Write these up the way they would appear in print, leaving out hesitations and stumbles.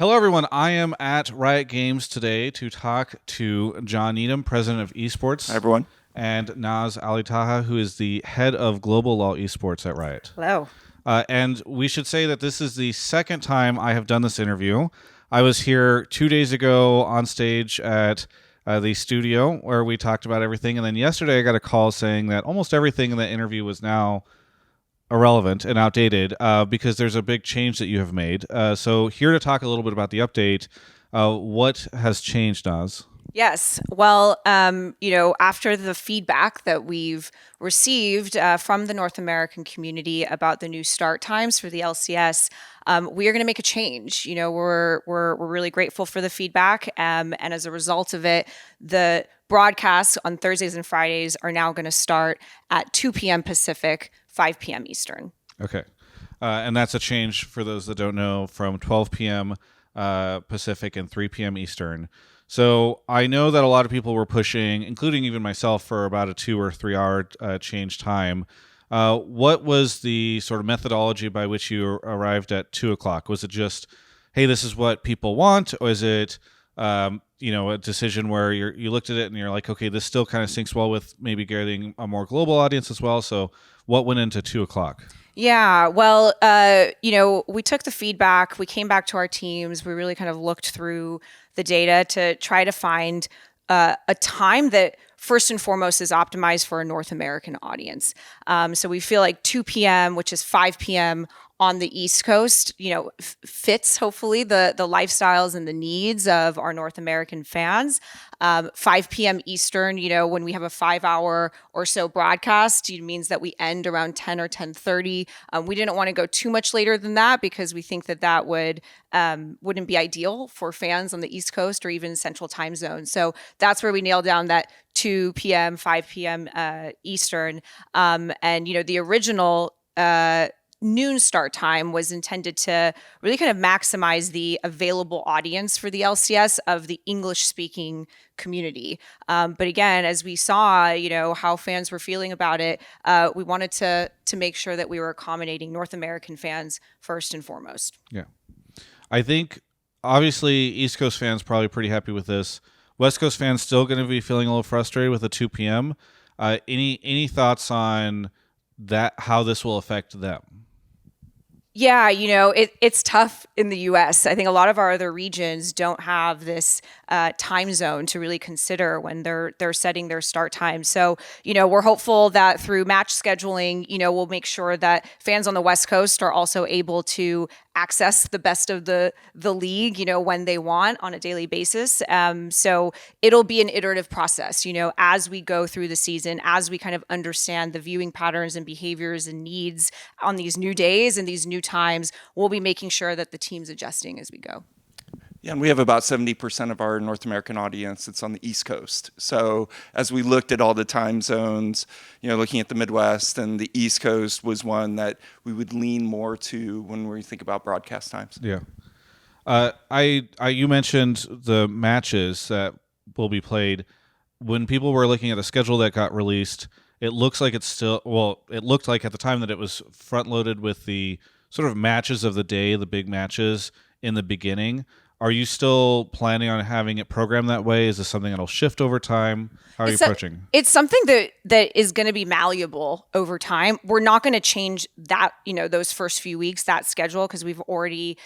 Hello, everyone. I am at Riot Games today to talk to John Needham, president of esports. Hi, everyone. And Naz Alitaha, who is the head of global law esports at Riot. Hello. And we should say that this is the second time I have done this interview. I was here 2 days ago on stage at the studio where we talked about everything. And then yesterday I got a call saying that almost everything in the interview was now irrelevant and outdated because there's a big change that you have made. So here to talk a little bit about the update, what has changed, Naz? Yes. Well, after the feedback that we've received from the North American community about the new start times for the LCS, we are going to make a change. We're really grateful for the feedback, and as a result of it, the broadcasts on Thursdays and Fridays are now going to start at 2 p.m. Pacific, 5 p.m. Eastern. Okay. And that's a change, for those that don't know, from 12 p.m. Pacific and 3 p.m. Eastern. So I know that a lot of people were pushing, including even myself, for about a 2 or 3 hour change time. What was the sort of methodology by which you arrived at 2 o'clock? Was it just, hey, this is what people want? Or is it, a decision where you looked at it and you're like, okay, this still kind of syncs well with maybe getting a more global audience as well? So what went into 2 o'clock? Yeah, well, we took the feedback, we came back to our teams, we really kind of looked through the data to try to find a time that first and foremost is optimized for a North American audience. So we feel like 2 p.m., which is 5 p.m. on the East Coast, fits hopefully the lifestyles and the needs of our North American fans. 5 p.m. Eastern, when we have a 5 hour or so broadcast, it means that we end around 10 or 10:30. We didn't want to go too much later than that because we think that wouldn't be ideal for fans on the East Coast or even Central Time Zone. So that's where we nailed down that 2 p.m., 5 p.m. Eastern. The original noon start time was intended to really kind of maximize the available audience for the LCS of the English-speaking community. But again, as we saw, how fans were feeling about it, we wanted to make sure that we were accommodating North American fans first and foremost. Yeah. I think, obviously, East Coast fans probably pretty happy with this. West Coast fans still going to be feeling a little frustrated with the 2 p.m. Any thoughts on that, how this will affect them? Yeah, it's tough in the U.S. I think a lot of our other regions don't have this time zone to really consider when they're setting their start time. So, we're hopeful that through match scheduling, we'll make sure that fans on the West Coast are also able to access the best of the league, when they want on a daily basis. So it'll be an iterative process, as we go through the season, as we kind of understand the viewing patterns and behaviors and needs on these new days and these new times, we'll be making sure that the team's adjusting as we go. Yeah, and we have about 70% of our North American audience that's on the East Coast. So as we looked at all the time zones, looking at the Midwest, and the East Coast was one that we would lean more to when we think about broadcast times. Yeah. You mentioned the matches that will be played. When people were looking at the schedule that got released, it looks like it looked like at the time that it was front-loaded with the sort of matches of the day, the big matches in the beginning. Are you still planning on having it programmed that way? Is this something that'll shift over time? How are you approaching? It's something that is going to be malleable over time. We're not going to change that, those first few weeks, that schedule, because we've already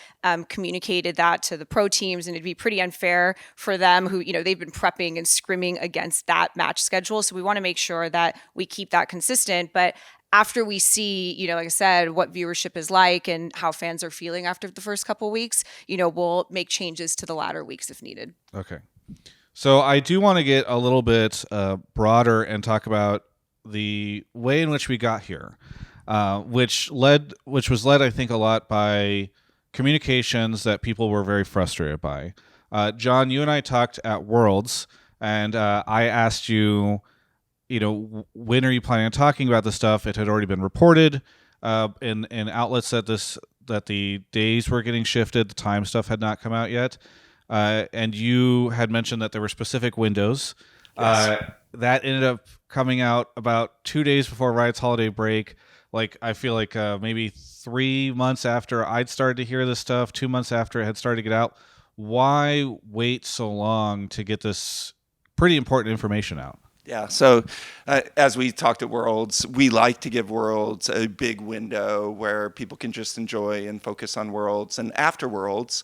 communicated that to the pro teams, and it'd be pretty unfair for them who, they've been prepping and scrimming against that match schedule. So we want to make sure that we keep that consistent. But after we see, like I said, what viewership is like and how fans are feeling after the first couple of weeks, we'll make changes to the latter weeks if needed. Okay. So I do want to get a little bit broader and talk about the way in which we got here, which was led, I think, a lot by communications that people were very frustrated by. John, you and I talked at Worlds, and I asked you, when are you planning on talking about this stuff? It had already been reported in outlets that the days were getting shifted. The time stuff had not come out yet. And you had mentioned that there were specific windows. Yes. That ended up coming out about 2 days before Riot's holiday break. like I feel like maybe 3 months after I'd started to hear this stuff, 2 months after it had started to get out. Why wait so long to get this pretty important information out? Yeah. So, as we talked at Worlds, we like to give Worlds a big window where people can just enjoy and focus on Worlds. And after Worlds,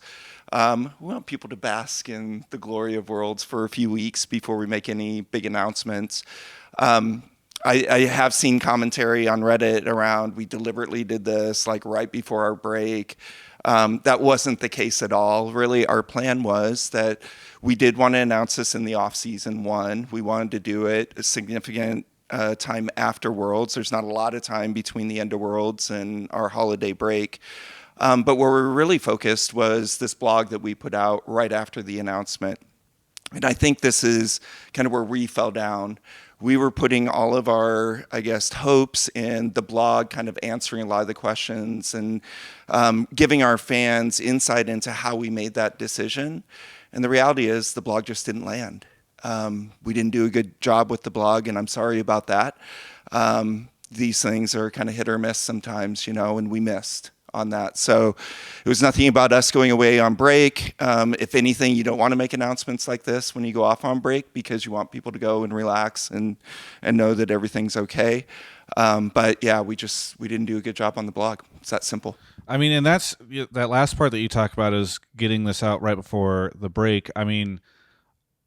we want people to bask in the glory of Worlds for a few weeks before we make any big announcements. I have seen commentary on Reddit around we deliberately did this like right before our break. That wasn't the case at all. Really, our plan was that we did want to announce this in the off season. One, we wanted to do it a significant time after Worlds. There's not a lot of time between the end of Worlds and our holiday break. But where we were really focused was this blog that we put out right after the announcement. And I think this is kind of where we fell down. We were putting all of our, I guess, hopes in the blog, kind of answering a lot of the questions and giving our fans insight into how we made that decision. And the reality is the blog just didn't land. We didn't do a good job with the blog, and I'm sorry about that. These things are kind of hit or miss sometimes, and we missed on that. So it was nothing about us going away on break. If anything, you don't want to make announcements like this when you go off on break because you want people to go and relax and know that everything's okay. But yeah, we didn't do a good job on the blog. It's that simple. I mean, and that's that last part that you talk about is getting this out right before the break. I mean,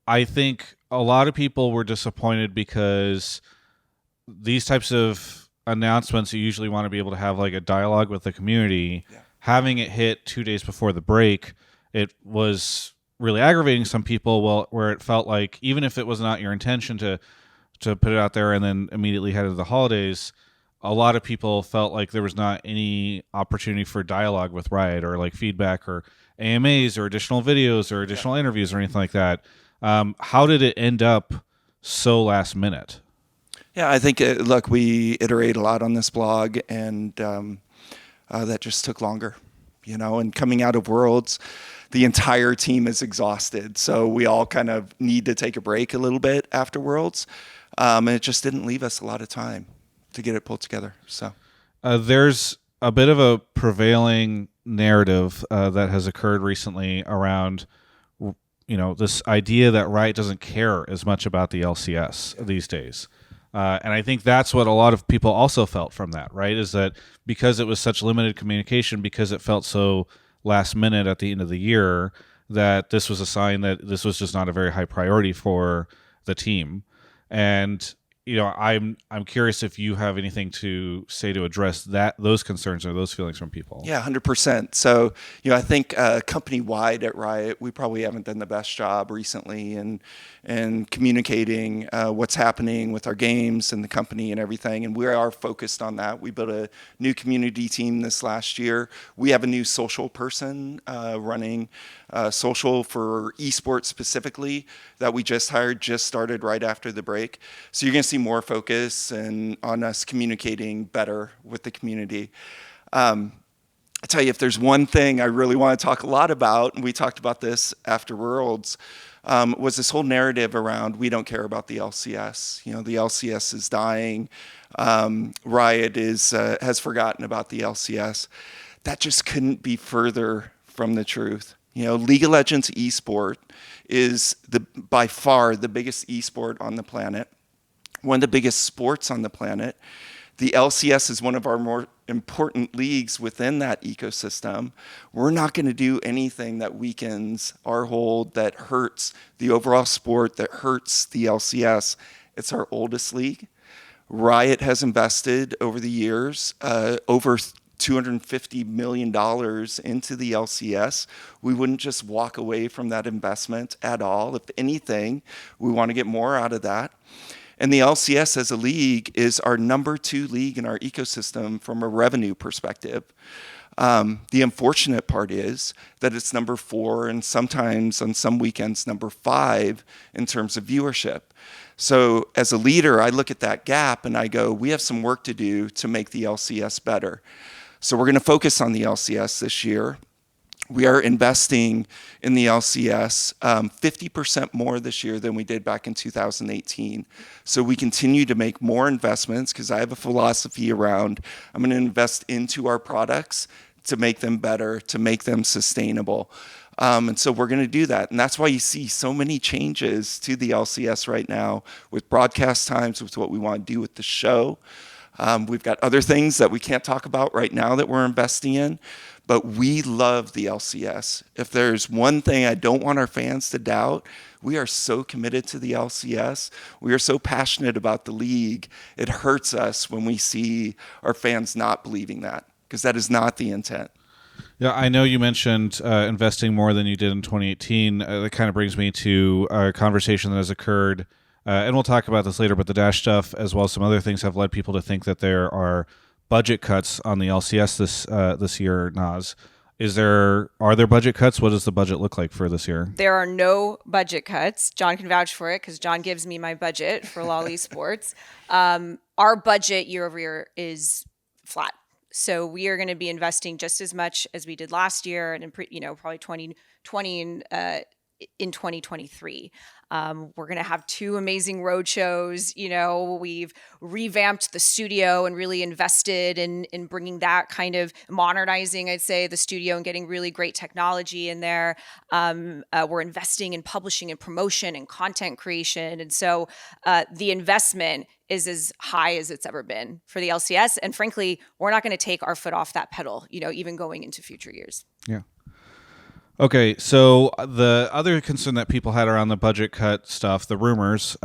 I think a lot of people were disappointed because these types of announcements, you usually want to be able to have like a dialogue with the community. Yeah. Having it hit 2 days before the break, it was really aggravating some people. Where it felt like even if it was not your intention to put it out there and then immediately head into the holidays, a lot of people felt like there was not any opportunity for dialogue with Riot or like feedback or AMAs or additional videos or additional interviews or anything like that. How did it end up so last minute? Yeah, I think, look, we iterate a lot on this blog, and that just took longer, and coming out of Worlds, the entire team is exhausted. So we all kind of need to take a break a little bit after Worlds. And it just didn't leave us a lot of time to get it pulled together. So there's a bit of a prevailing narrative that has occurred recently around, this idea that Riot doesn't care as much about the LCS these days. And I think that's what a lot of people also felt from that, right? Is that because it was such limited communication, because it felt so last minute at the end of the year, that this was a sign that this was just not a very high priority for the team. And I'm curious if you have anything to say to address those concerns or those feelings from people. Yeah, 100%. So, I think company-wide at Riot, we probably haven't done the best job recently in communicating what's happening with our games and the company and everything. And we are focused on that. We built a new community team this last year. We have a new social person running social for esports specifically that we just hired, just started right after the break. So you're going to see more focus and on us communicating better with the community. I tell you, if there's one thing I really want to talk a lot about, and we talked about this after Worlds, was this whole narrative around we don't care about the LCS. The LCS is dying. Riot has forgotten about the LCS. That just couldn't be further from the truth. League of Legends esport is by far the biggest esport on the planet, one of the biggest sports on the planet. The LCS is one of our more important leagues within that ecosystem. We're not going to do anything that weakens our hold, that hurts the overall sport, that hurts the LCS. It's our oldest league. Riot has invested over the years over $250 million into the LCS. We wouldn't just walk away from that investment at all. If anything, we want to get more out of that. And the LCS as a league is our number 2 league in our ecosystem from a revenue perspective. The unfortunate part is that it's number 4 and sometimes on some weekends number 5 in terms of viewership. So as a leader, I look at that gap and I go, we have some work to do to make the LCS better. So we're going to focus on the LCS this year. We are investing in the LCS 50% more this year than we did back in 2018. So we continue to make more investments because I have a philosophy around I'm going to invest into our products to make them better, to make them sustainable. And so we're going to do that. And that's why you see so many changes to the LCS right now with broadcast times, with what we want to do with the show. We've got other things that we can't talk about right now that we're investing in, but we love the LCS. If there's one thing I don't want our fans to doubt, we are so committed to the LCS. We are so passionate about the league. It hurts us when we see our fans not believing that, because that is not the intent. Yeah, I know you mentioned investing more than you did in 2018. That kind of brings me to a conversation that has occurred, and we'll talk about this later, but the Dash stuff as well as some other things have led people to think that there are budget cuts on the LCS this year, Naz. Are there budget cuts? What does the budget look like for this year? There are no budget cuts. John can vouch for it because John gives me my budget for LOL Esports. Our budget year over year is flat. So we are going to be investing just as much as we did last year, and probably 2020 in 2023. We're going to have 2 amazing road shows. We've revamped the studio and really invested in bringing that kind of modernizing, I'd say, the studio and getting really great technology in there. We're investing in publishing and promotion and content creation. And so the investment is as high as it's ever been for the LCS. And frankly, we're not going to take our foot off that pedal, even going into future years. Yeah. Okay, so the other concern that people had around the budget cut stuff, the rumors,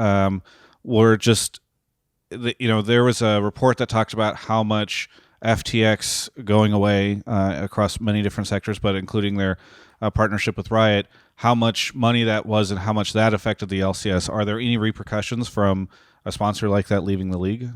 were just, there was a report that talked about how much FTX going away across many different sectors, but including their partnership with Riot, how much money that was and how much that affected the LCS. Are there any repercussions from a sponsor like that leaving the league?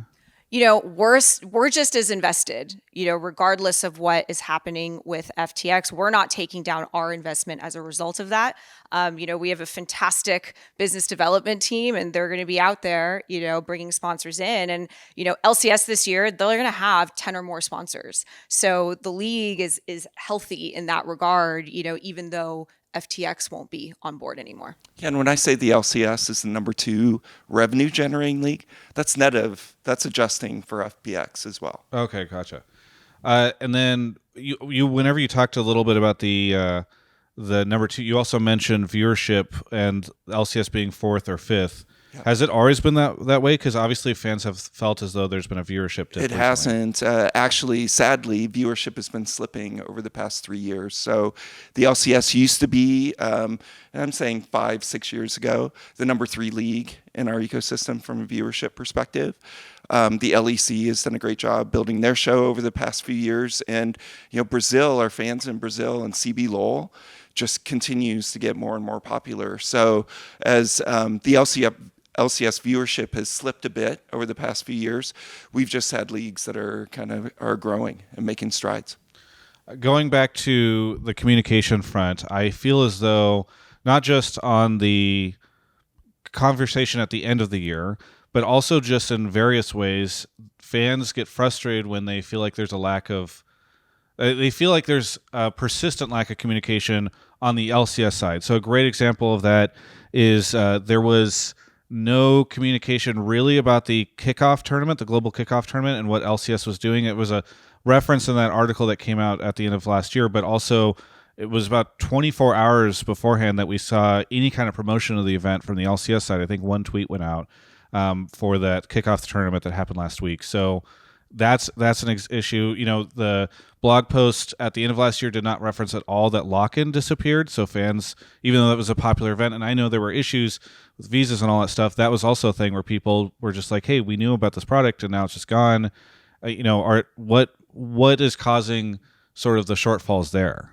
We're just as invested, regardless of what is happening with FTX. We're not taking down our investment as a result of that. We have a fantastic business development team, and they're going to be out there, bringing sponsors in. And, LCS this year, they're going to have 10 or more sponsors. So the league is healthy in that regard, even though FTX won't be on board anymore. Yeah, and when I say the LCS is the number 2 revenue generating league, that's adjusting for FPX as well. Okay, gotcha. And then you whenever you talked a little bit about the number 2, you also mentioned viewership and LCS being 4th or 5th. Yeah. Has it always been that way? Because obviously fans have felt as though there's been a viewership dip. It hasn't. Actually, sadly, viewership has been slipping over the past 3 years. So the LCS used to be, and I'm saying 5-6 years ago, the number 3 league in our ecosystem from a viewership perspective. The LEC has done a great job building their show over the past few years. And, Brazil, our fans in Brazil and CB LOL just continues to get more and more popular. So as the LCS viewership has slipped a bit over the past few years, we've just had leagues that are growing and making strides. Going back to the communication front, I feel as though not just on the conversation at the end of the year, but also just in various ways, fans get frustrated when they feel like there's a persistent lack of communication on the LCS side. So a great example of that is there was no communication really about the kickoff tournament, the global kickoff tournament, and what LCS was doing. It was a reference in that article that came out at the end of last year, but also it was about 24 hours beforehand that we saw any kind of promotion of the event from the LCS side. I think one tweet went out for that kickoff tournament that happened last week. So that's an issue. The blog post at the end of last year did not reference at all that lock-in disappeared. So fans, even though that was a popular event, and I know there were issues with visas and all that stuff, that was also a thing where people were just like, "Hey, we knew about this product, and now it's just gone." What is causing sort of the shortfalls there?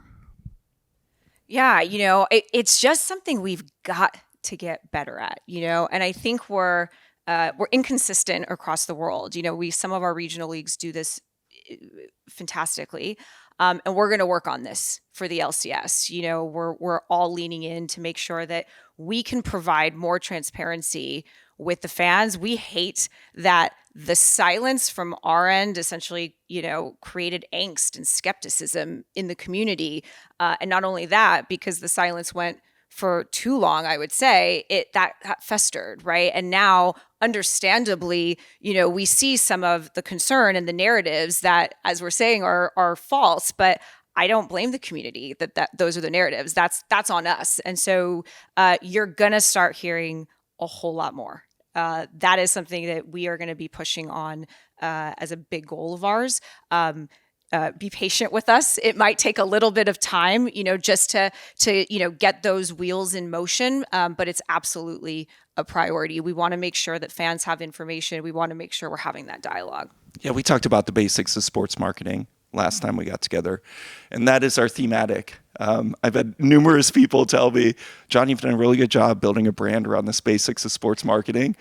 Yeah, it's just something we've got to get better at. And I think we're inconsistent across the world. Some of our regional leagues do this fantastically, and we're going to work on this for the LCS. We're all leaning in to make sure that we can provide more transparency with the fans. We hate that the silence from our end essentially, created angst and skepticism in the community. And not only that, because the silence went for too long, I would say, that festered, right? And now, understandably, we see some of the concern and the narratives that, as we're saying, are false. But I don't blame the community that those are the narratives. That's on us. And so you're gonna start hearing a whole lot more. That is something that we are going to be pushing on as a big goal of ours. Be patient with us. It might take a little bit of time, just to get those wheels in motion. But it's absolutely a priority. We want to make sure that fans have information. We want to make sure we're having that dialogue. Yeah, we talked about the basics of sports marketing last time we got together, and that is our thematic. I've had numerous people tell me, John, you've done a really good job building a brand around this basics of sports marketing.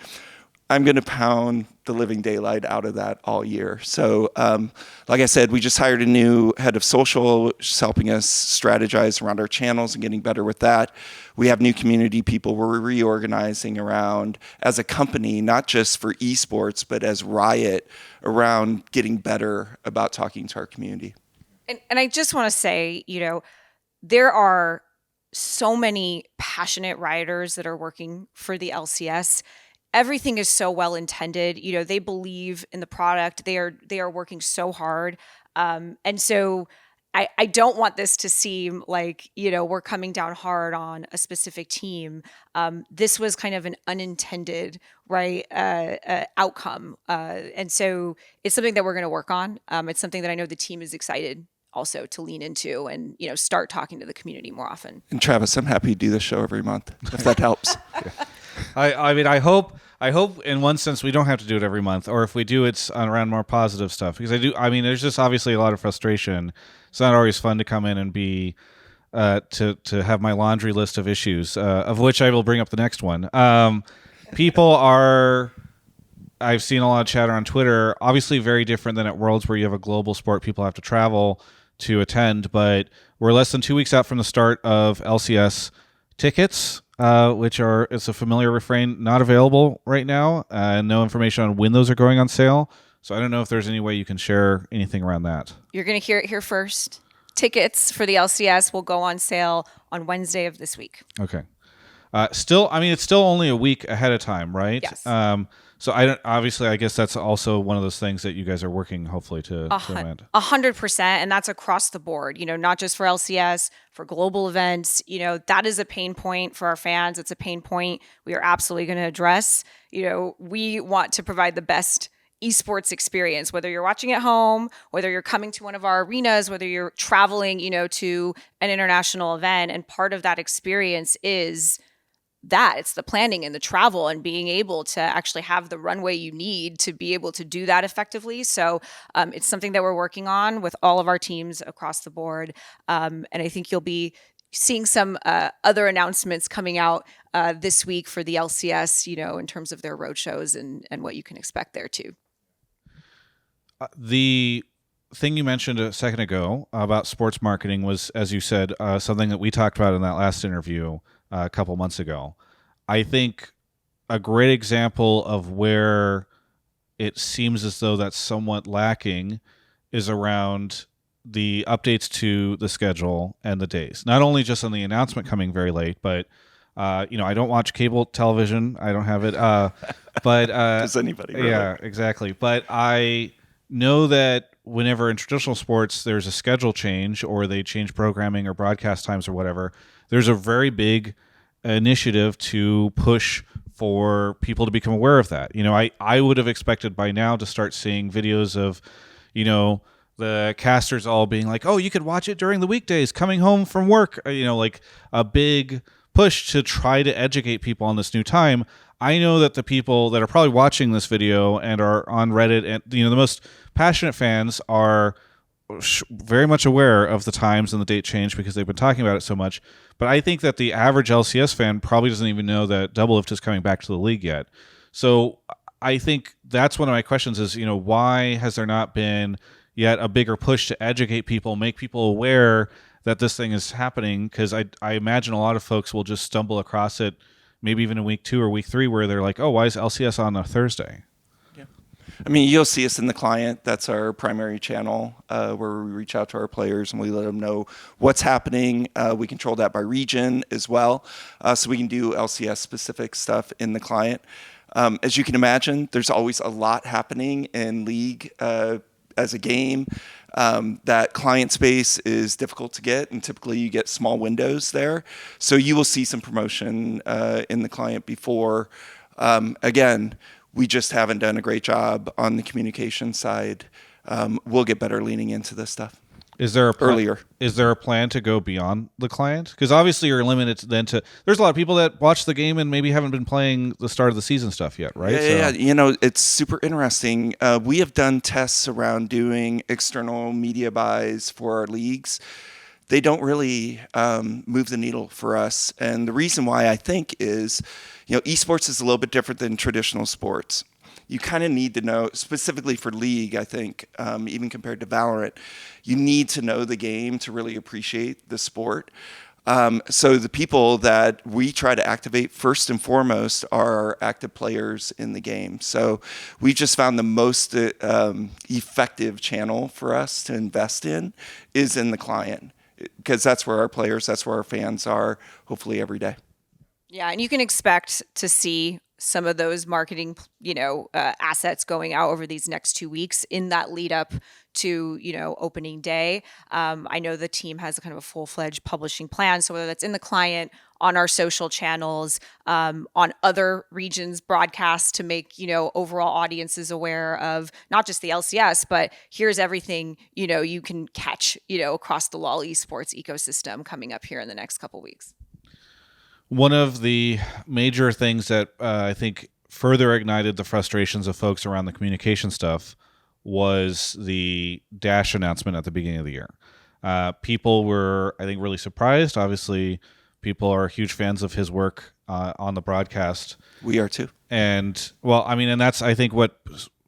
I'm going to pound the living daylight out of that all year. So, like I said, we just hired a new head of social, she's helping us strategize around our channels and getting better with that. We have new community people we're reorganizing around as a company, not just for esports, but as Riot, around getting better about talking to our community. And I just want to say, there are so many passionate rioters that are working for the LCS. Everything is so well intended. They believe in the product. They are working so hard. And so I don't want this to seem like, we're coming down hard on a specific team. This was kind of an unintended, right, outcome. And so it's something that we're going to work on. It's something that I know the team is excited also to lean into and, start talking to the community more often. And Travis, I'm happy to do this show every month, if that helps. Yeah. I mean, I hope in one sense we don't have to do it every month, or if we do, it's around more positive stuff. Because there's just obviously a lot of frustration. It's not always fun to come in and be, to have my laundry list of issues, of which I will bring up the next one. I've seen a lot of chatter on Twitter, obviously very different than at Worlds where you have a global sport people have to travel to attend, but we're less than 2 weeks out from the start of LCS. Tickets, it's a familiar refrain, not available right now, and no information on when those are going on sale. So I don't know if there's any way you can share anything around that. You're going to hear it here first. Tickets for the LCS will go on sale on Wednesday of this week. Okay. It's still only a week ahead of time, right? Yes. So I guess that's also one of those things that you guys are working hopefully to implement. 100%, and that's across the board, not just for LCS, for global events. That is a pain point for our fans. It's a pain point we are absolutely going to address. We want to provide the best esports experience, whether you're watching at home, whether you're coming to one of our arenas, whether you're traveling, to an international event. And part of that experience is it's the planning and the travel and being able to actually have the runway you need to be able to do that effectively. So it's something that we're working on with all of our teams across the board. And I think you'll be seeing some other announcements coming out this week for the LCS, in terms of their roadshows and what you can expect there too. The thing you mentioned a second ago about sports marketing was, as you said, something that we talked about in that last interview a couple months ago. I think a great example of where it seems as though that's somewhat lacking is around the updates to the schedule and the days. Not only just on the announcement coming very late, but I don't watch cable television. I don't have it. But does anybody? Really? Yeah, exactly. But I know that whenever in traditional sports there's a schedule change or they change programming or broadcast times or whatever, there's a very big initiative to push for people to become aware of that. I would have expected by now to start seeing videos of, the casters all being like, oh, you could watch it during the weekdays coming home from work, like a big push to try to educate people on this new time. I know that the people that are probably watching this video and are on Reddit and, the most passionate fans are very much aware of the times and the date change because they've been talking about it so much. But I think that the average LCS fan probably doesn't even know that Doublelift is coming back to the league yet. So I think that's one of my questions is, why has there not been yet a bigger push to educate people, make people aware that this thing is happening? Because I imagine a lot of folks will just stumble across it maybe even in week 2 or week 3 where they're like, oh, why is LCS on a Thursday? I mean, you'll see us in the client. That's our primary channel where we reach out to our players and we let them know what's happening. We control that by region as well. So we can do LCS specific stuff in the client. As you can imagine, there's always a lot happening in League as a game. That client space is difficult to get, and typically you get small windows there. So you will see some promotion in the client before. Again, we just haven't done a great job on the communication side. We'll get better leaning into this stuff. Is there a earlier? Is there a plan to go beyond the client? Because obviously you're limited then to. There's a lot of people that watch the game and maybe haven't been playing the start of the season stuff yet, right? Yeah. You know, it's super interesting. We have done tests around doing external media buys for our leagues. They don't really move the needle for us, and the reason why I think is, you know, esports is a little bit different than traditional sports. You kind of need to know, specifically for League, I think, even compared to Valorant, you need to know the game to really appreciate the sport. So the people that we try to activate first and foremost are active players in the game. So we just found the most effective channel for us to invest in is in the client, because that's where our players, that's where our fans are, hopefully every day. Yeah, and you can expect to see some of those marketing, assets going out over these next 2 weeks in that lead up to, opening day. I know the team has a kind of a full-fledged publishing plan. So whether that's in the client, on our social channels, on other regions broadcasts to make, overall audiences aware of not just the LCS, but here's everything, you can catch, across the LoL esports ecosystem coming up here in the next couple weeks. One of the major things that I think further ignited the frustrations of folks around the communication stuff was the Dash announcement at the beginning of the year. People were, I think, really surprised. Obviously, people are huge fans of his work on the broadcast. We are too. And, well, I mean, and that's, I think, what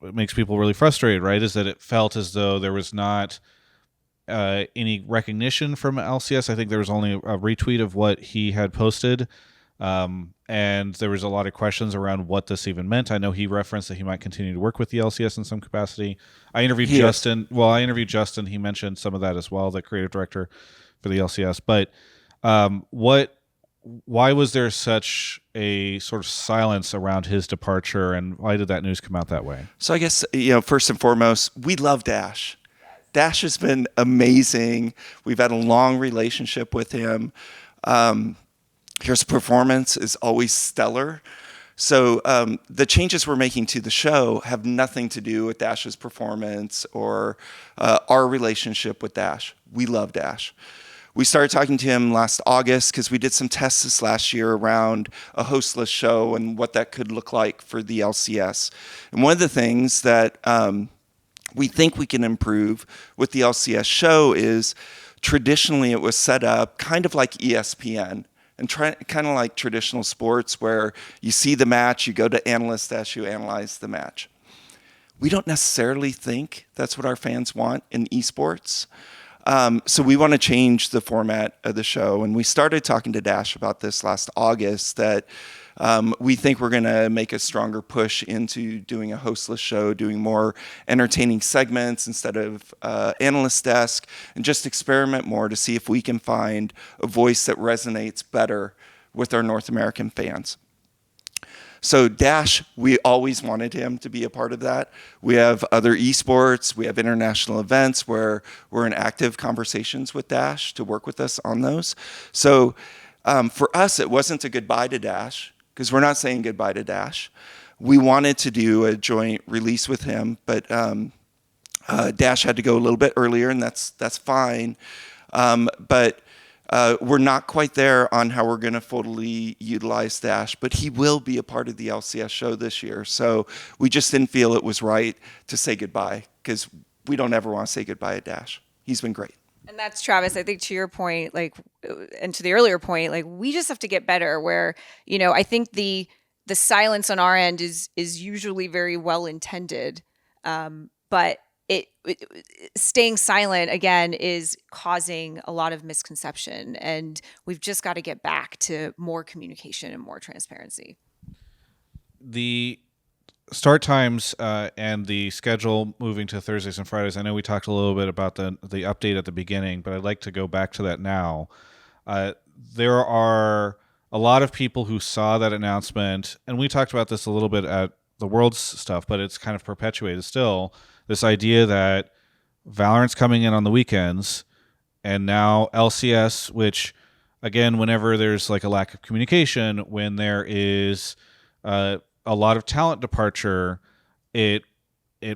makes people really frustrated, right, is that it felt as though there was not any recognition from LCS. I think there was only a retweet of what he had posted, and there was a lot of questions around what this even meant. I know he referenced that he might continue to work with the LCS in some capacity. I interviewed Justin. Well, I interviewed Justin. He mentioned some of that as well, the creative director for the LCS. But why was there such a sort of silence around his departure, and why did that news come out that way? So I guess, first and foremost, we love Dash. Dash has been amazing. We've had a long relationship with him. His performance is always stellar. So the changes we're making to the show have nothing to do with Dash's performance or our relationship with Dash. We love Dash. We started talking to him last August because we did some tests this last year around a hostless show and what that could look like for the LCS. And one of the things that we think we can improve with the LCS show is traditionally it was set up kind of like ESPN and kind of like traditional sports where you see the match, you go to Analyst Desk, you analyze the match. We don't necessarily think that's what our fans want in esports. So we want to change the format of the show. And we started talking to Dash about this last August, that we think we're going to make a stronger push into doing a hostless show, doing more entertaining segments instead of Analyst Desk, and just experiment more to see if we can find a voice that resonates better with our North American fans. So Dash, we always wanted him to be a part of that. We have other esports, we have international events where we're in active conversations with Dash to work with us on those. So for us, it wasn't a goodbye to Dash, because we're not saying goodbye to Dash. We wanted to do a joint release with him, but Dash had to go a little bit earlier, and that's fine. But we're not quite there on how we're going to fully utilize Dash, but he will be a part of the LCS show this year. So we just didn't feel it was right to say goodbye, because we don't ever want to say goodbye to Dash. He's been great. And that's, Travis, I think to your point, and to the earlier point, we just have to get better where, I think the silence on our end is usually very well intended. But staying silent again is causing a lot of misconception, and we've just got to get back to more communication and more transparency. The start times and the schedule moving to Thursdays and Fridays. I know we talked a little bit about the update at the beginning, but I'd like to go back to that now. There are a lot of people who saw that announcement, and we talked about this a little bit at the Worlds stuff, but it's kind of perpetuated still, this idea that Valorant's coming in on the weekends, and now LCS, which, again, whenever there's like a lack of communication, when there is a lot of talent departure, it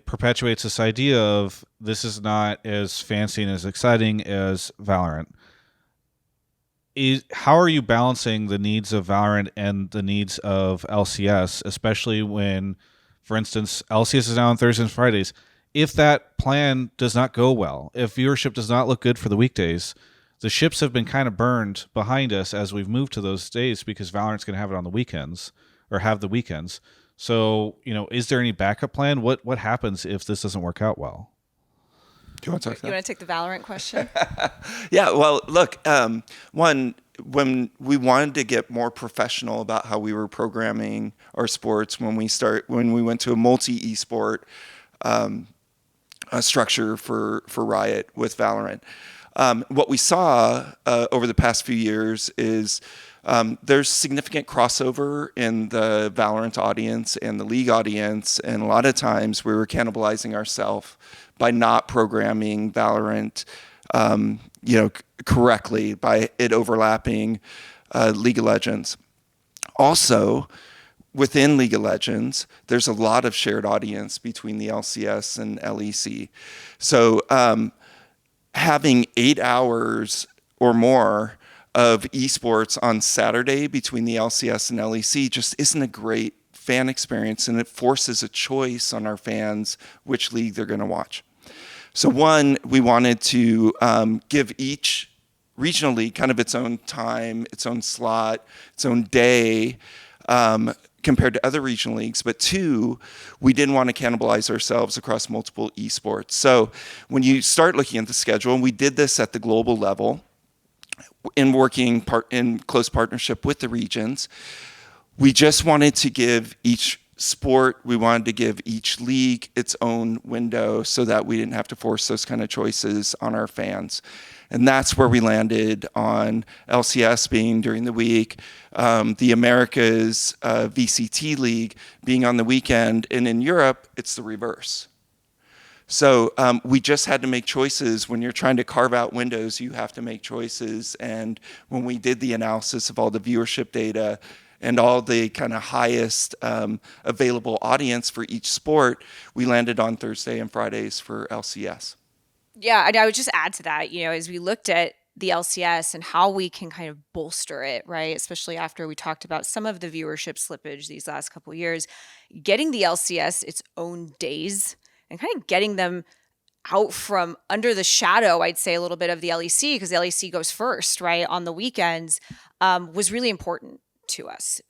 perpetuates this idea of this is not as fancy and as exciting as Valorant. How are you balancing the needs of Valorant and the needs of LCS, especially when, for instance, LCS is now on Thursdays and Fridays? If that plan does not go well, if viewership does not look good for the weekdays, the ships have been kind of burned behind us as we've moved to those days because Valorant's going to have it on the weekends or have the weekends. So, is there any backup plan? What happens if this doesn't work out well? Do you want to talk? You want to take the Valorant question? Yeah. Well, look. One, when we wanted to get more professional about how we were programming our sports, when we went to a multi-esport structure for Riot with Valorant, what we saw over the past few years is there's significant crossover in the Valorant audience and the League audience, and a lot of times we were cannibalizing ourselves by not programming Valorant, correctly, by it overlapping League of Legends. Also, within League of Legends, there's a lot of shared audience between the LCS and LEC. So having 8 hours or more of esports on Saturday between the LCS and LEC just isn't a great fan experience, and it forces a choice on our fans which league they're going to watch. So one, we wanted to give each regional league kind of its own time, its own slot, its own day, compared to other regional leagues. But two, we didn't want to cannibalize ourselves across multiple esports. So when you start looking at the schedule, and we did this at the global level, in working in close partnership with the regions, we just wanted to give each sport, we wanted to give each league its own window so that we didn't have to force those kind of choices on our fans. And that's where we landed on LCS being during the week, the Americas VCT League being on the weekend, and in Europe, it's the reverse. So we just had to make choices. When you're trying to carve out windows, you have to make choices. And when we did the analysis of all the viewership data and all the kind of highest available audience for each sport, we landed on Thursday and Fridays for LCS. Yeah, and I would just add to that, as we looked at the LCS and how we can kind of bolster it, right? Especially after we talked about some of the viewership slippage these last couple of years, getting the LCS its own days and kind of getting them out from under the shadow, I'd say, a little bit of the LEC, because the LEC goes first, right, on the weekends, was really important to us.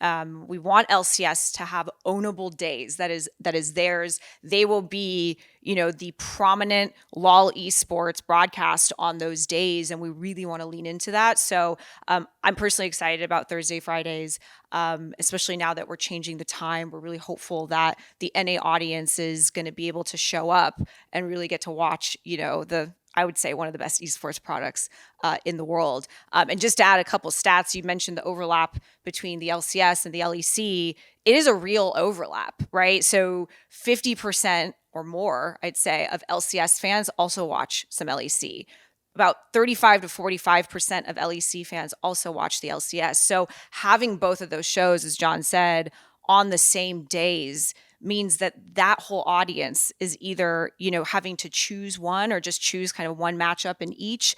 We want LCS to have ownable days. That is theirs. They will be, the prominent LOL esports broadcast on those days, and we really want to lean into that. So I'm personally excited about Thursday, Fridays, especially now that we're changing the time. We're really hopeful that the NA audience is going to be able to show up and really get to watch, I would say one of the best esports products in the world. And just to add a couple stats, you mentioned the overlap between the LCS and the LEC. It is a real overlap, right? So 50% or more, I'd say, of LCS fans also watch some LEC. About 35 to 45% of LEC fans also watch the LCS. So having both of those shows, as John said, on the same days means that whole audience is either, having to choose one or just choose kind of one matchup in each,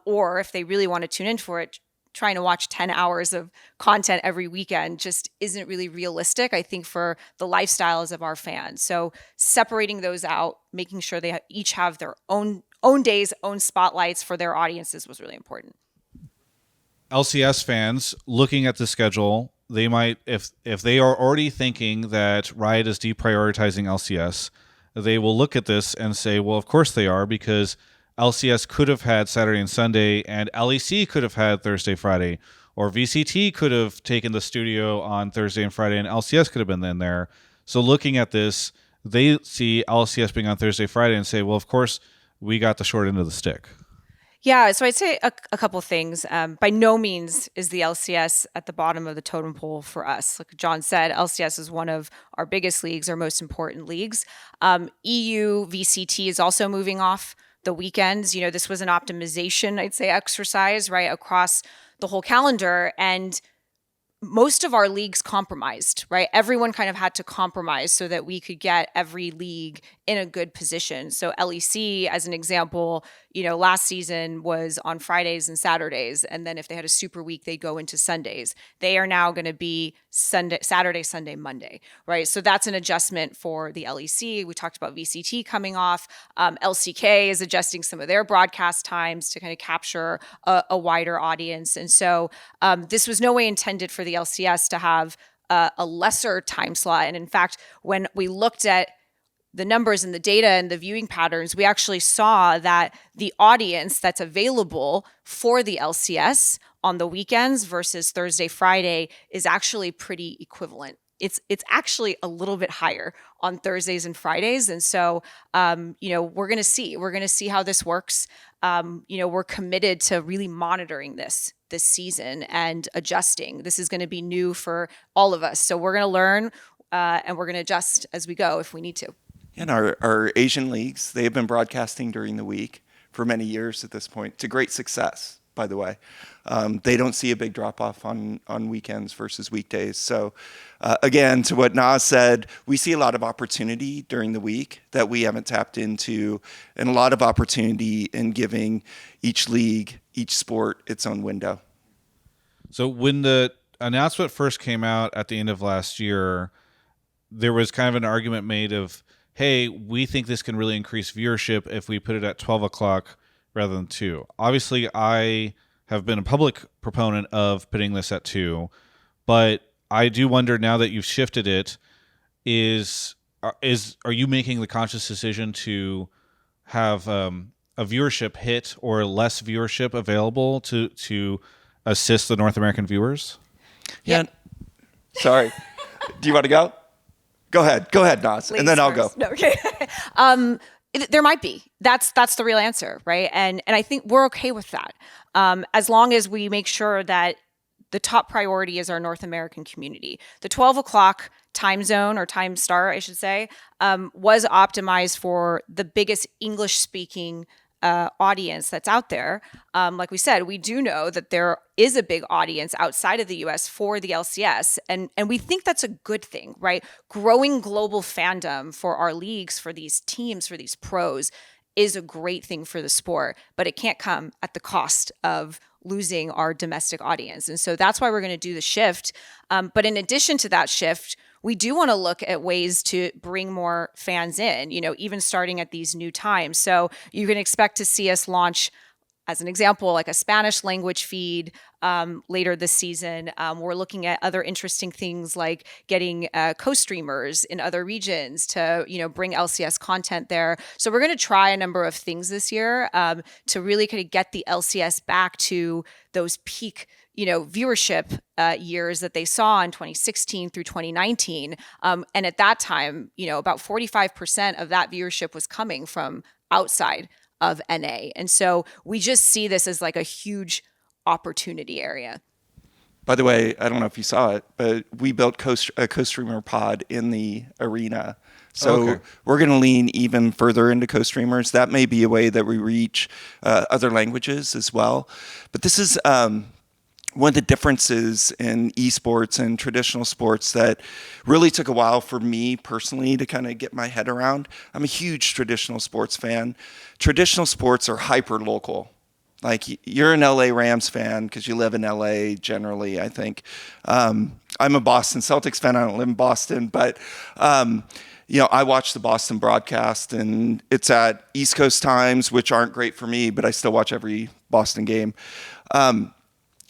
or if they really want to tune in for it, trying to watch 10 hours of content every weekend just isn't really realistic, I think, for the lifestyles of our fans. So separating those out, making sure they each have their own days, own spotlights for their audiences was really important. LCS fans looking at the schedule, they might, if they are already thinking that Riot is deprioritizing LCS, they will look at this and say, well, of course they are, because LCS could have had Saturday and Sunday, and LEC could have had Thursday, Friday, or VCT could have taken the studio on Thursday and Friday, and LCS could have been in there. So looking at this, they see LCS being on Thursday, Friday, and say, well, of course, we got the short end of the stick. Yeah, so I'd say a couple of things. By no means is the LCS at the bottom of the totem pole for us. Like John said, LCS is one of our biggest leagues, our most important leagues. EU VCT is also moving off the weekends. This was an optimization, I'd say, exercise, right, across the whole calendar. And most of our leagues compromised, right? Everyone kind of had to compromise so that we could get every league in a good position. So LEC, as an example, last season was on Fridays and Saturdays. And then if they had a super week, they'd go into Sundays. They are now going to be Saturday, Sunday, Monday, right? So that's an adjustment for the LEC. We talked about VCT coming off. LCK is adjusting some of their broadcast times to kind of capture a wider audience. And so this was no way intended for the LCS to have a lesser time slot. And in fact, when we looked at the numbers and the data and the viewing patterns, we actually saw that the audience that's available for the LCS on the weekends versus Thursday, Friday is actually pretty equivalent. It's actually a little bit higher on Thursdays and Fridays. And so, we're going to see how this works. We're committed to really monitoring this season and adjusting. This is going to be new for all of us. So we're going to learn and we're going to adjust as we go if we need to. And our Asian leagues, they have been broadcasting during the week for many years at this point, to great success, by the way. They don't see a big drop-off on weekends versus weekdays. So, again, to what Nas said, we see a lot of opportunity during the week that we haven't tapped into, and a lot of opportunity in giving each league, each sport, its own window. So when the announcement first came out at the end of last year, there was kind of an argument made of, hey, we think this can really increase viewership if we put it at 12 o'clock rather than 2. Obviously, I have been a public proponent of putting this at 2, but I do wonder, now that you've shifted it, are you making the conscious decision to have a viewership hit or less viewership available to assist the North American viewers? Yeah. Sorry. Do you want to go? Go ahead, Nas, and then I'll go. No, okay. There might be. That's the real answer, right? And I think we're okay with that, as long as we make sure that the top priority is our North American community. The 12 o'clock time zone, or time start, I should say, was optimized for the biggest English-speaking audience that's out there. Like we said, we do know that there is a big audience outside of the US for the LCS, and we think that's a good thing, right? Growing global fandom for our leagues, for these teams, for these pros is a great thing for the sport, but it can't come at the cost of losing our domestic audience. And so that's why we're going to do the shift. But in addition to that shift, we do want to look at ways to bring more fans in, even starting at these new times. So you can expect to see us launch, as an example, like a Spanish language feed later this season. We're looking at other interesting things like getting co-streamers in other regions to, bring LCS content there. So we're going to try a number of things this year to really kind of get the LCS back to those peak viewership years that they saw in 2016 through 2019. And at that time, about 45% of that viewership was coming from outside of NA. And so we just see this as like a huge opportunity area. By the way, I don't know if you saw it, but we built a co-streamer pod in the arena. So we're going to lean even further into co-streamers. That may be a way that we reach other languages as well. But this is one of the differences in esports and traditional sports that really took a while for me personally to kind of get my head around. I'm a huge traditional sports fan. Traditional sports are hyper local. Like, you're an LA Rams fan because you live in LA generally, I think. I'm a Boston Celtics fan. I don't live in Boston, but I watch the Boston broadcast, and it's at East Coast times, which aren't great for me, but I still watch every Boston game.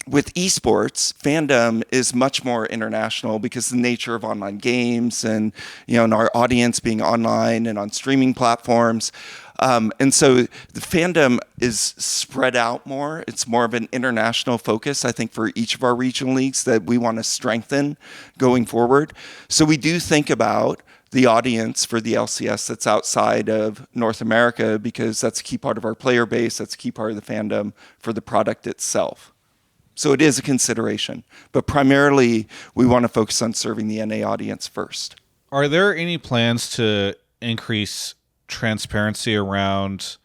with esports, fandom is much more international because the nature of online games and, and our audience being online and on streaming platforms. And so the fandom is spread out more. It's more of an international focus, I think, for each of our regional leagues that we want to strengthen going forward. So we do think about the audience for the LCS that's outside of North America because that's a key part of our player base. That's a key part of the fandom for the product itself. So it is a consideration, but primarily we want to focus on serving the NA audience first. Are there any plans to increase transparency around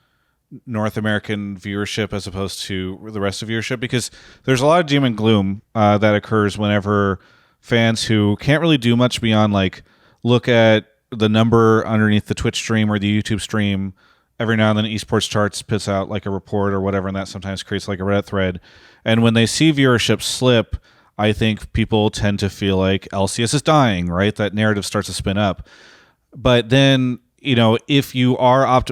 North American viewership as opposed to the rest of viewership? Because there's a lot of doom and gloom that occurs whenever fans who can't really do much beyond like look at the number underneath the Twitch stream or the YouTube stream. Every now and then esports charts puts out like a report or whatever, and that sometimes creates like a Reddit thread. And when they see viewership slip, I think people tend to feel like LCS is dying, right? That narrative starts to spin up. But then, if you are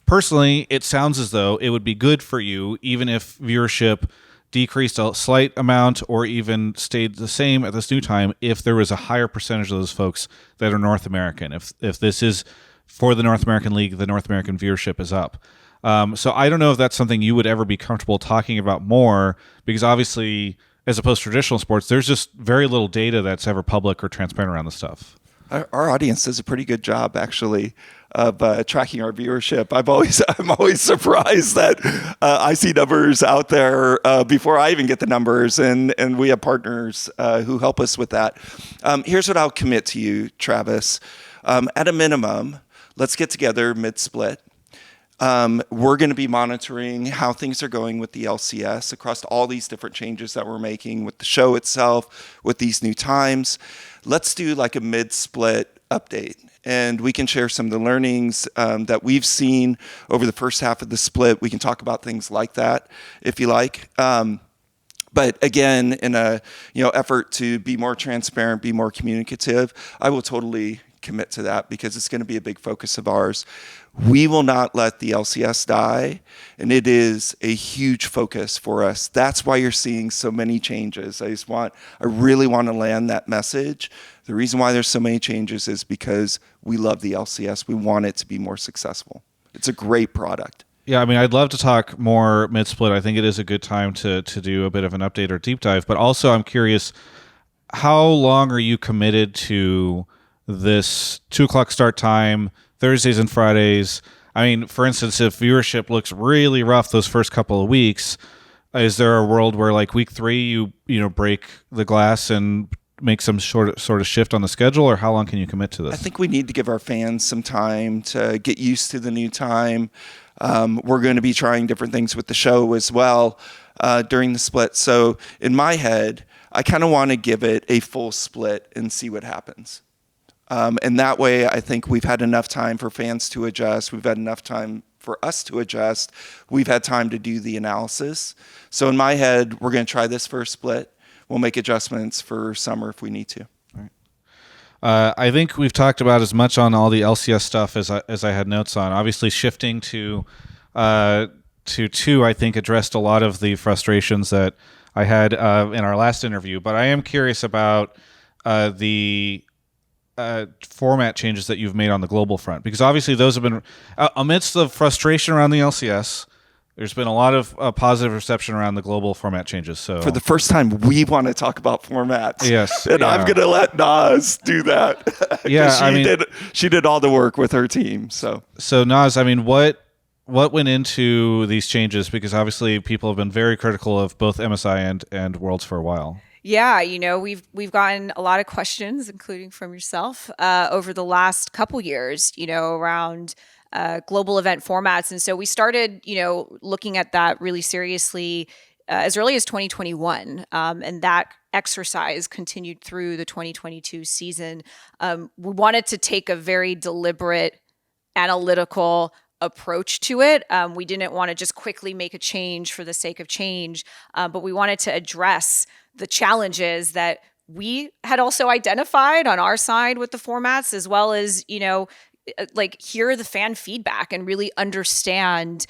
personally, it sounds as though it would be good for you, even if viewership decreased a slight amount or even stayed the same at this new time, if there was a higher percentage of those folks that are North American. If this is for the North American League, the North American viewership is up. So I don't know if that's something you would ever be comfortable talking about more, because obviously, as opposed to traditional sports, there's just very little data that's ever public or transparent around this stuff. Our audience does a pretty good job, actually, of tracking our viewership. I'm always surprised that I see numbers out there before I even get the numbers, and we have partners who help us with that. Here's what I'll commit to you, Travis. At a minimum, let's get together mid-split. We're going to be monitoring how things are going with the LCS across all these different changes that we're making with the show itself, with these new times. Let's do like a mid-split update, and we can share some of the learnings that we've seen over the first half of the split. We can talk about things like that if you like. But again, in a effort to be more transparent, be more communicative, I will totally commit to that because it's going to be a big focus of ours. We will not let the LCS die, and it is a huge focus for us. That's why you're seeing so many changes. I really want to land that message. The reason why there's so many changes is because we love the LCS. We want it to be more successful. It's a great product. Yeah, I mean, I'd love to talk more mid-split. I think it is a good time to do a bit of an update or deep dive. But also, I'm curious, how long are you committed to this 2:00 start time, Thursdays and Fridays? I mean, for instance, if viewership looks really rough those first couple of weeks, is there a world where like week 3 you break the glass and make some sort of shift on the schedule, or how long can you commit to this? I think we need to give our fans some time to get used to the new time. We're going to be trying different things with the show as well during the split. So in my head, I kind of want to give it a full split and see what happens. And that way, I think we've had enough time for fans to adjust. We've had enough time for us to adjust. We've had time to do the analysis. So in my head, we're going to try this first split. We'll make adjustments for summer if we need to. I think we've talked about as much on all the LCS stuff as I had notes on. Obviously, shifting to 2, I think, addressed a lot of the frustrations that I had in our last interview. But I am curious about the format changes that you've made on the global front, because obviously those have been amidst the frustration around the LCS. There's been a lot of positive reception around the global format changes. So for the first time, we want to talk about formats. Yes, and I'm going to let Naz do that. Yeah, she did all the work with her team. So Naz, I mean, what went into these changes? Because obviously people have been very critical of both MSI and Worlds for a while. Yeah, we've gotten a lot of questions, including from yourself, over the last couple years, around global event formats. And so we started, looking at that really seriously as early as 2021. And that exercise continued through the 2022 season. We wanted to take a very deliberate, analytical approach to it. We didn't want to just quickly make a change for the sake of change, but we wanted to address the challenges that we had also identified on our side with the formats, as well as, like hear the fan feedback and really understand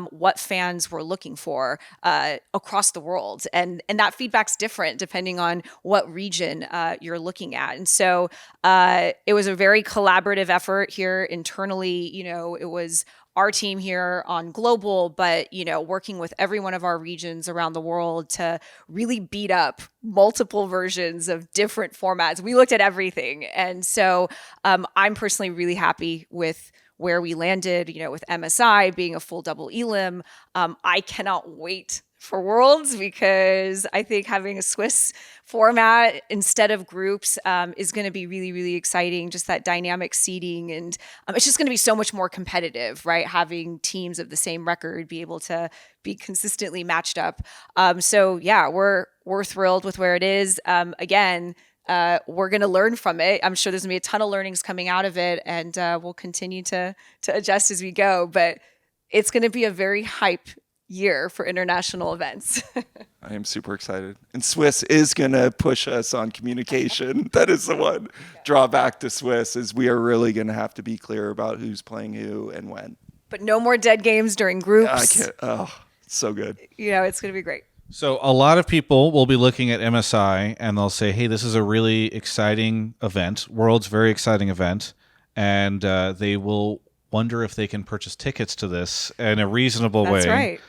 what fans were looking for across the world, and that feedback's different depending on what region you're looking at. And so it was a very collaborative effort here internally. It was our team here on global, but working with every one of our regions around the world to really beat up multiple versions of different formats. We looked at everything, and so I'm personally really happy with where we landed. With MSI being a full double elim, I cannot wait for Worlds, because I think having a Swiss format instead of groups is going to be really, really exciting. Just that dynamic seeding, and it's just going to be so much more competitive, right? Having teams of the same record be able to be consistently matched up. So yeah, we're thrilled with where it is. Again, we're going to learn from it. I'm sure there's going to be a ton of learnings coming out of it, and we'll continue to adjust as we go. But it's going to be a very hype year for international events. I am super excited. And Swiss is going to push us on communication. That is the one drawback to Swiss, is we are really going to have to be clear about who's playing who and when. But no more dead games during groups. I can't. Oh, so good. It's going to be great. So a lot of people will be looking at MSI and they'll say, hey, this is a really exciting event. World's very exciting event. And they will wonder if they can purchase tickets to this in a reasonable way. That's right.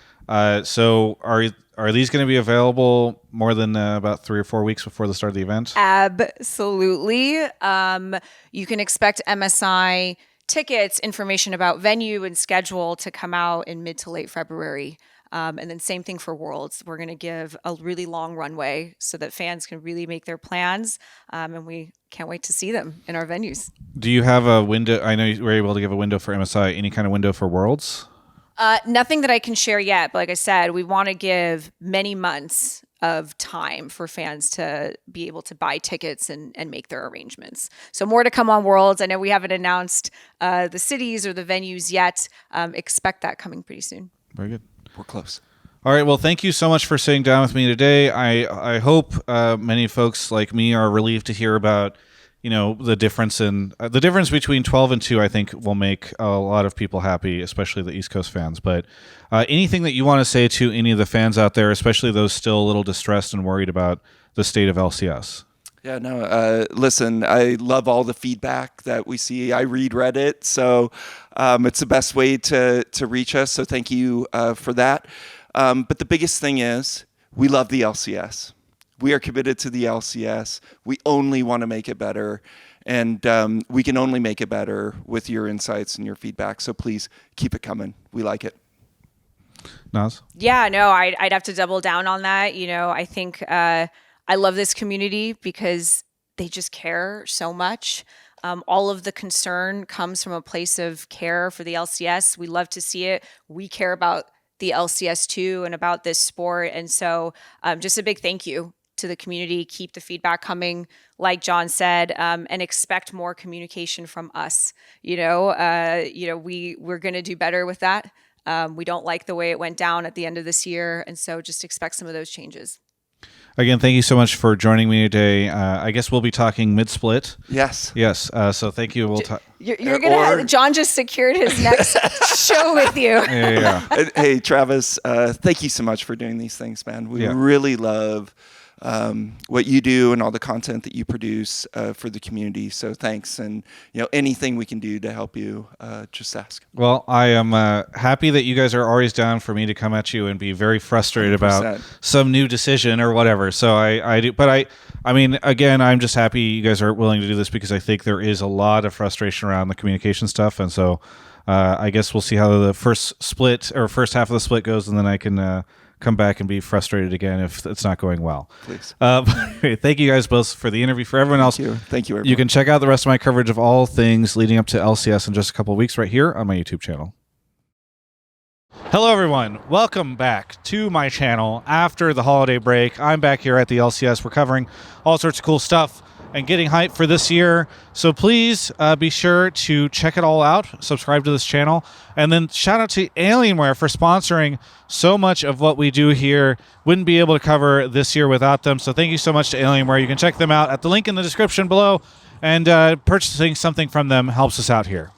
So are these going to be available more than about 3 or 4 weeks before the start of the event? Absolutely. You can expect MSI tickets, information about venue and schedule to come out in mid to late February. And then same thing for Worlds. We're going to give a really long runway so that fans can really make their plans. And we can't wait to see them in our venues. Do you have a window? I know you were able to give a window for MSI. Any kind of window for Worlds? Nothing that I can share yet, but like I said, we want to give many months of time for fans to be able to buy tickets and make their arrangements. So more to come on Worlds. I know we haven't announced the cities or the venues yet. Expect that coming pretty soon. Very good. We're close. All right. Well, thank you so much for sitting down with me today. I hope many folks like me are relieved to hear about the difference between 12 and 2. I think will make a lot of people happy, especially the East Coast fans. But anything that you want to say to any of the fans out there, especially those still a little distressed and worried about the state of LCS? Yeah, no, listen, I love all the feedback that we see. I read Reddit, so it's the best way to reach us. So thank you for that. But the biggest thing is we love the LCS. We are committed to the LCS. We only want to make it better. And we can only make it better with your insights and your feedback. So please keep it coming. We like it. Naz? Yeah, no, I'd have to double down on that. I think I love this community because they just care so much. All of the concern comes from a place of care for the LCS. We love to see it. We care about the LCS too and about this sport. And so just a big thank you to the community. Keep the feedback coming, like John said, and expect more communication from us. We're going to do better with that. We don't like the way it went down at the end of this year. And so just expect some of those changes. Again, thank you so much for joining me today. I guess we'll be talking mid-split. Yes. Yes. So thank you. We'll talk. You're gonna. John just secured his next show with you. Yeah. Hey, Travis. Thank you so much for doing these things, man. We really love what you do and all the content that you produce for the community. So thanks, and anything we can do to help you, just ask. Well, I am happy that you guys are always down for me to come at you and be very frustrated 100%. about some new decision or whatever. So I do, but I mean, again, I'm just happy you guys are willing to do this because I think there is a lot of frustration around the communication stuff, and so I guess we'll see how the first half of the split goes, and then I can come back and be frustrated again if it's not going well. Please. Thank you guys both for the interview. For everyone else, Thank you, everyone. You can check out the rest of my coverage of all things leading up to LCS in just a couple of weeks right here on my YouTube channel. Hello, everyone. Welcome back to my channel after the holiday break. I'm back here at the LCS. We're covering all sorts of cool stuff and getting hyped for this year. So please be sure to check it all out, subscribe to this channel, and then shout out to Alienware for sponsoring so much of what we do here. Wouldn't be able to cover this year without them. So thank you so much to Alienware. You can check them out at the link in the description below, and purchasing something from them helps us out here.